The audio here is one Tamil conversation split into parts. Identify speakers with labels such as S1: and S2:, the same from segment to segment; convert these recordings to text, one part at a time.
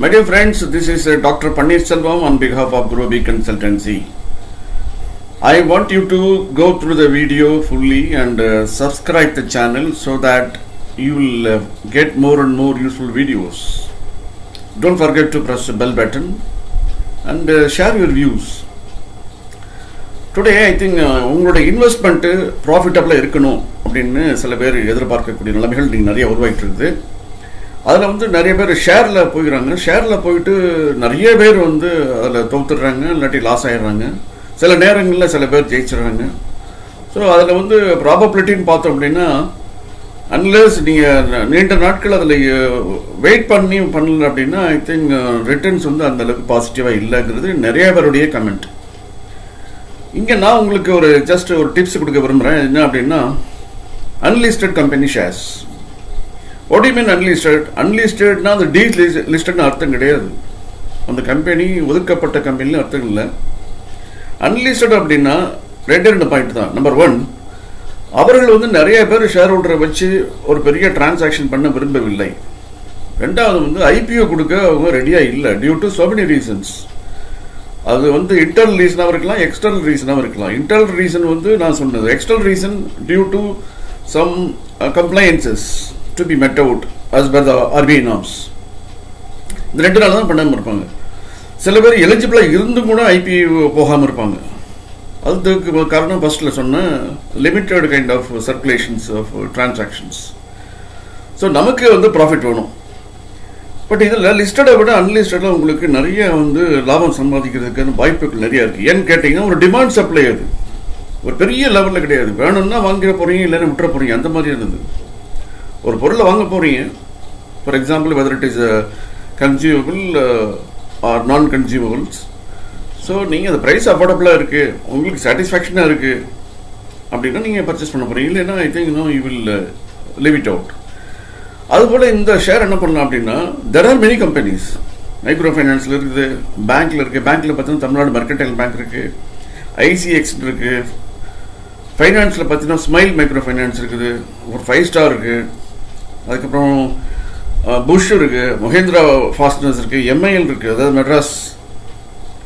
S1: My dear friends, this is Dr. Panneerselvam on behalf of Groby Consultancy. I want you to go through the video fully and subscribe the channel so that you will get more and more useful videos. Don't forget to press the bell button and share your views. Today I think உங்களோட இன்வெஸ்ட்மெண்ட் ப்ராஃபிட்டபிளா இருக்கணும் அப்படின்னு சில பேர் எதிர்பார்க்கக்கூடிய நிலைமைகள் நீங்க நிறைய உருவாயிட்டு இருக்குது. அதில் வந்து நிறைய பேர் ஷேரில் போயிடுறாங்க. ஷேரில் போயிட்டு நிறைய பேர் வந்து அதில் தோத்துடுறாங்க, இல்லாட்டி லாஸ் ஆகிடுறாங்க. சில நேரங்களில் சில பேர் ஜெயிச்சிடுறாங்க. ஸோ அதில் வந்து ப்ராபபிலிட்டின்னு பார்த்தோம் அப்படின்னா, அன்லெஸ் நீங்கள் நீண்ட நாட்கள் அதில் வெயிட் பண்ணல அப்படின்னா ஐ திங்க் ரிட்டர்ன்ஸ் வந்து அந்தளவுக்கு பாசிட்டிவாக இல்லைங்கிறது நிறைய பேருடைய கமெண்ட். இங்கே நான் உங்களுக்கு ஒரு ஜஸ்ட் ஒரு டிப்ஸ் கொடுக்க விரும்புகிறேன். என்ன அப்படின்னா, unlisted company shares. What you mean unlisted? அன்லிஸ்டட்னா அது டீலிஸ்டட்னு அர்த்தம் கிடையாது. அந்த கம்பெனி ஒதுக்கப்பட்ட கம்பெனிலும் அர்த்தம் இல்லை. அன்லிஸ்டட் அப்படின்னா ரெண்டு பாயிண்ட் தான். நம்பர் 1, அவர்கள் வந்து நிறைய பேர் ஷேர் ஹோல்டரை வச்சு ஒரு பெரிய டிரான்சாக்ஷன் பண்ண விரும்பவில்லை. ரெண்டாவது வந்து ஐபிஓ கொடுக்க அவங்க ரெடியாக இல்லை, due to so many reasons. அது வந்து இன்டர்னல் ரீசனாக இருக்கலாம், எக்ஸ்டர்னல் ரீசனாக இருக்கலாம். இன்டர்னல் ரீசன் வந்து நான் சொன்னது. External reason due to some compliances to be met out as per the RBI norms. இந்த ரெண்டு நாள் தான் பண்ணாமல் இருப்பாங்க. சில பேர் எலிஜிபிளாக இருந்தும் கூட ஐபிஓ போகாமல் இருப்பாங்க. அதுக்கு காரணம் ஃபர்ஸ்ட்ல சொன்ன limited kind of circulations of transactions. So நமக்கு வந்து ப்ராஃபிட் வேணும். பட் இதில் லிஸ்டடை விட அன்லிஸ்டடில் உங்களுக்கு நிறைய வந்து லாபம் சம்பாதிக்கிறதுக்கான வாய்ப்புகள் நிறைய இருக்குது. ஏன்னு கேட்டிங்கன்னா, ஒரு டிமாண்ட் சப்ளை அது ஒரு பெரிய லெவலில் கிடையாது. வேணும்னா வாங்கிட போகிறீங்க, இல்லைன்னா விட்டுற போகிறீங்க, அந்த மாதிரி இருந்தது. ஒரு பொருளை வாங்க போகிறீங்க, for example whether it is consumable or non consumables. So நீங்கள் அந்த ப்ரைஸ் அஃபோர்டபுளாக இருக்குது, உங்களுக்கு சாட்டிஸ்ஃபேக்ஷனாக இருக்குது அப்படின்னா நீங்கள் பர்ச்சேஸ் பண்ண போகிறீங்க. இல்லைன்னா I think you will leave it out. அதுபோல் இந்த ஷேர் என்ன பண்ணலாம் அப்படின்னா, there are many companies. Micro ஃபைனான்ஸில் இருக்குது, பேங்க்கில் இருக்குது. பேங்க்கில் பார்த்தீங்கன்னா தமிழ்நாடு மெர்கன்டைல் பேங்க் இருக்குது, ஐசிஎக்ஸ் இருக்குது. ஃபைனான்ஸில் பார்த்தீங்கன்னா ஸ்மைல் மைக்ரோ ஃபைனான்ஸ் இருக்குது, ஒரு 5 ஸ்டார் இருக்குது. அதுக்கப்புறம் புஷ் இருக்குது, மஹேந்திரா ஃபாஸ்ட்னர்ஸ் இருக்குது, எம்ஐஎல் இருக்குது, அதாவது மெட்ராஸ்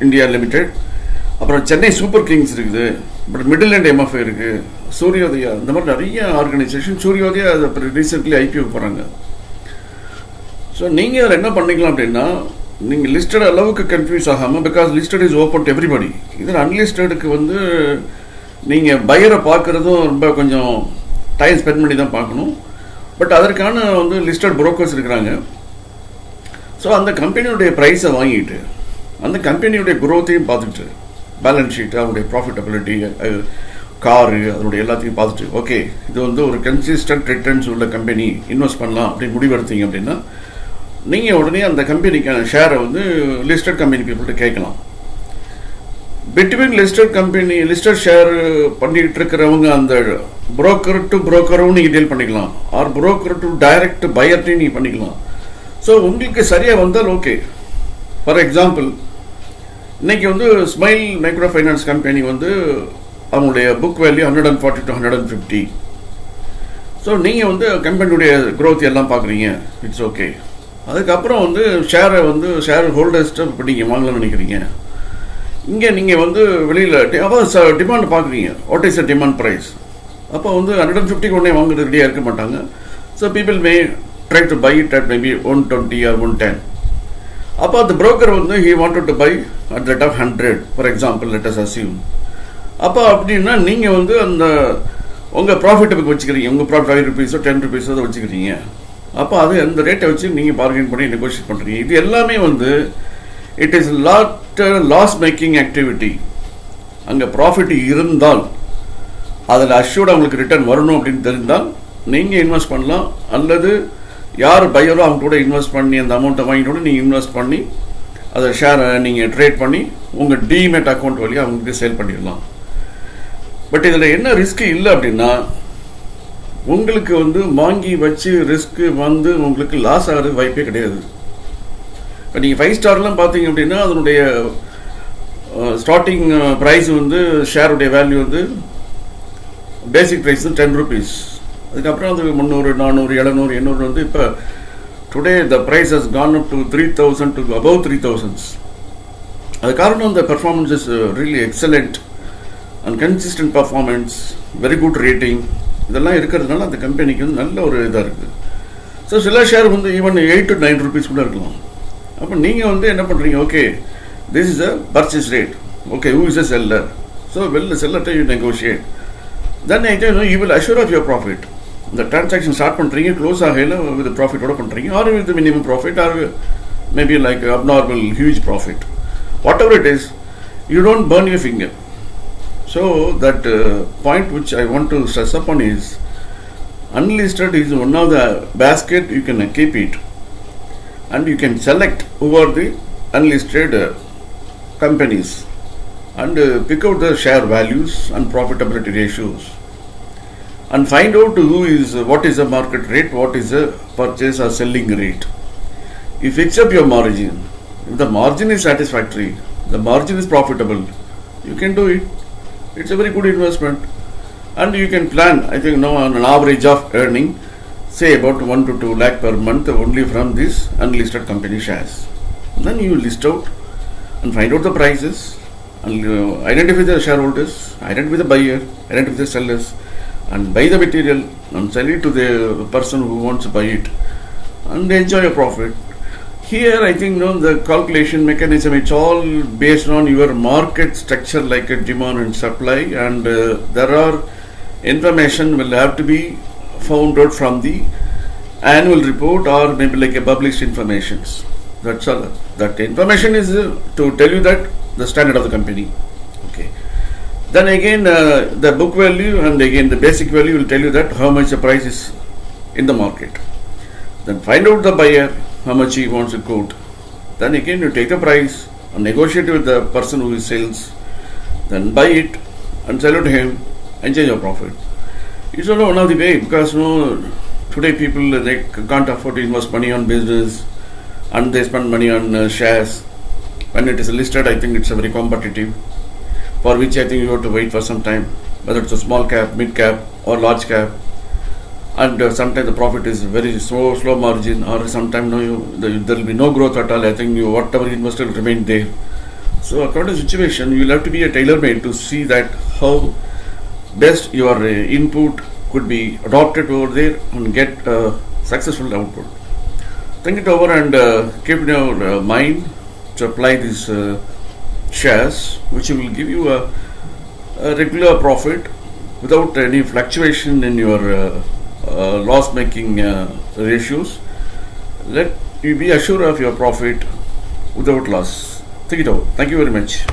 S1: இந்தியா லிமிடெட். அப்புறம் சென்னை சூப்பர் கிங்ஸ் இருக்குது, பட் மிடில் அண்ட் எம்எஃப்ஐ இருக்குது, சூரியோதயா, இந்த மாதிரி நிறைய ஆர்கனைசேஷன். சூரியோதயா அது ரீசென்ட்லி ஐபிஓ போகிறாங்க. ஸோ நீங்கள் அதில் என்ன பண்ணிக்கலாம் அப்படின்னா, நீங்கள் லிஸ்டட் அளவுக்கு கன்ஃபியூஸ் ஆகாமல், because listed is open to everybody. இதில் அன்லிஸ்டடுக்கு வந்து நீங்கள் பையரை பார்க்குறதும் ரொம்ப கொஞ்சம் டைம் ஸ்பெண்ட் பண்ணி தான் பார்க்கணும். பட் அதற்கான வந்து லிஸ்டட் புரோக்கர்ஸ் இருக்கிறாங்க. ஸோ அந்த கம்பெனியுடைய ப்ரைஸை வாங்கிட்டு, அந்த கம்பெனியுடைய குரோத்தையும் பார்த்துட்டு, பேலன்ஸ் ஷீட், அவங்களுடைய ப்ராஃபிட்டபிலிட்டி, காரு, அதனுடைய எல்லாத்தையும் பார்த்துட்டு, ஓகே இது வந்து ஒரு கன்சிஸ்டன்ட் ரிட்டர்ன்ஸ் உள்ள கம்பெனி, இன்வெஸ்ட் பண்ணலாம் அப்படின்னு முடிவெடுத்தீங்க அப்படின்னா, நீங்கள் உடனே அந்த கம்பெனிக்கான ஷேரை வந்து லிஸ்டட் கம்பெனி பீப்புள்கிட்ட கேட்கலாம். Between listed company, listed share பண்ணிட்டு இருக்கிறவங்க அந்த புரோக்கர் டு புரோக்கரும் நீங்கள் டீல் பண்ணிக்கலாம், ஆர் புரோக்கர் டு டைரக்ட் பையர்ட்டையும் நீங்கள் பண்ணிக்கலாம். ஸோ உங்களுக்கு சரியாக வந்தால் ஓகே. ஃபார் எக்ஸாம்பிள், இன்னைக்கு வந்து ஸ்மைல் மைக்ரோ ஃபைனான்ஸ் கம்பெனி வந்து அவங்களுடைய புக் வேல்யூ 140 to 150. ஸோ நீங்கள் வந்து கம்பெனியுடைய க்ரோத் எல்லாம் பார்க்குறீங்க, இட்ஸ் ஓகே. அதுக்கப்புறம் வந்து ஷேரை வந்து ஷேர் ஹோல்டர்ஸ்ட்டு இப்போ நீங்கள் வாங்கலாம்னு நினைக்கிறீங்க. இங்கே நீங்கள் வந்து வெளியில் அப்போ டிமாண்ட் பார்க்குறீங்க, what is the demand price. அப்போ வந்து 150 உடனே வாங்குறது ரெடியாக இருக்க மாட்டாங்க. So people may try to buy it at maybe 120 or 110. அப்போ அந்த புரோக்கர் வந்து he wanted to buy at the rate of 100 for example, let us assume. அப்போ அப்படின்னா நீங்கள் வந்து அந்த உங்கள் ப்ராஃபிட்டுக்கு வச்சுக்கிறீங்க, உங்கள் ப்ராஃபிட் 5 rupees 10 rupees அதை வச்சுக்கிறீங்க. அப்போ அது அந்த ரேட்டை வச்சு நீங்கள் பார்கெயின் பண்ணி நெகோஷியேட் பண்ணுறீங்க. இது எல்லாமே வந்து it is loss making activity. அங்கே ப்ராஃபிட் இருந்தால் அதில் அஷ்யூர்ட் அவங்களுக்கு ரிட்டர்ன் வரணும் அப்படின்னு தெரிந்தால் நீங்கள் இன்வெஸ்ட் பண்ணலாம். அல்லது யார் பையரோ அவங்க கூட இன்வெஸ்ட் பண்ணி அந்த அமௌண்ட்டை வாங்கிட்டு நீங்கள் இன்வெஸ்ட் பண்ணி அதை ஷேரை நீங்கள் ட்ரேட் பண்ணி உங்கள் டிமேட் அக்கௌண்ட் வழியாக அவங்களுக்கு சேல் பண்ணிடலாம். பட் இதில் என்ன ரிஸ்க் இல்லை அப்படின்னா, உங்களுக்கு வந்து வாங்கி வச்சு ரிஸ்க் வந்து உங்களுக்கு லாஸ் ஆகிறது வாய்ப்பே கிடையாது. இப்போ நீங்கள் 5 ஸ்டார்லாம் பார்த்தீங்க அப்படின்னா அதனுடைய ஸ்டார்டிங் ப்ரைஸ் வந்து ஷேருடைய வேல்யூ வந்து பேசிக் ப்ரைஸ் வந்து 10 rupees. அதுக்கப்புறம் அது 300 400 700 800 வந்து இப்போ today the price has gone up to 3,000 to above 3,000s. The current the performance is really excellent and consistent performance, very good rating. இதெல்லாம் இருக்கிறதுனால அந்த கம்பெனிக்கு வந்து நல்ல ஒரு இதாக இருக்குது. ஸோ சில ஷேர் வந்து ஈவன் 8 to 9 rupees கூட இருக்கலாம். அப்போ நீங்கள் வந்து என்ன பண்ணுறீங்க, okay this is a purchase rate, okay who is a seller, so செல்லர்கிட்ட you negotiate, then you will assure of your profit. இந்த டிரான்சாக்ஷன் ஸ்டார்ட் பண்ணுறீங்க, க்ளோஸ் ஆகையில் வித் ப்ராஃபிட்டோட பண்ணுறீங்க, or with minimum profit, or maybe like abnormal huge profit, whatever it is, you don't burn your finger. So that point which I want to stress upon is unlisted is one of the basket you can keep it, and you can select who are the unlisted companies and pick out the share values and profitability ratios and find out who is what is the market rate, what is the purchase or selling rate. You fix up your margin. If the margin is satisfactory, the margin is profitable, you can do it. It's a very good investment, and you can plan, I think now on an average of earning say about 1 to 2 lakh per month only from these unlisted company shares. Then you list out and find out the prices and identify the shareholders, identify the buyer, identify the sellers, and buy the material and sell it to the person who wants to buy it and enjoy your profit. Here I think the calculation mechanism, it's all based on your market structure like a demand and supply, and there are information will have to be found out from the annual report or maybe like a published informations. That's all. That information is to tell you that the standard of the company. Okay. Then again the book value and again the basic value will tell you that how much the price is in the market. Then find out the buyer, how much he wants to quote. Then again you take the price and negotiate with the person who sells, then buy it and sell it to him, enjoy your profit. It's also one of the way, because today people they can't afford to invest money on business and they spend money on shares. When it is listed, I think it's a very competitive, for which I think you have to wait for some time, whether it's a small cap, mid cap or large cap. And sometimes the profit is very slow margin, or sometimes there will be no growth at all. I think whatever invested will remain there. So according to the situation, you will have to be a tailor-made to see that how best your input could be adopted over there and get successful output. Think it over and keep in your mind to apply these shares, which will give you a regular profit without any fluctuation in your loss making ratios. Let you be assured of your profit without loss. Think it over. Thank you very much.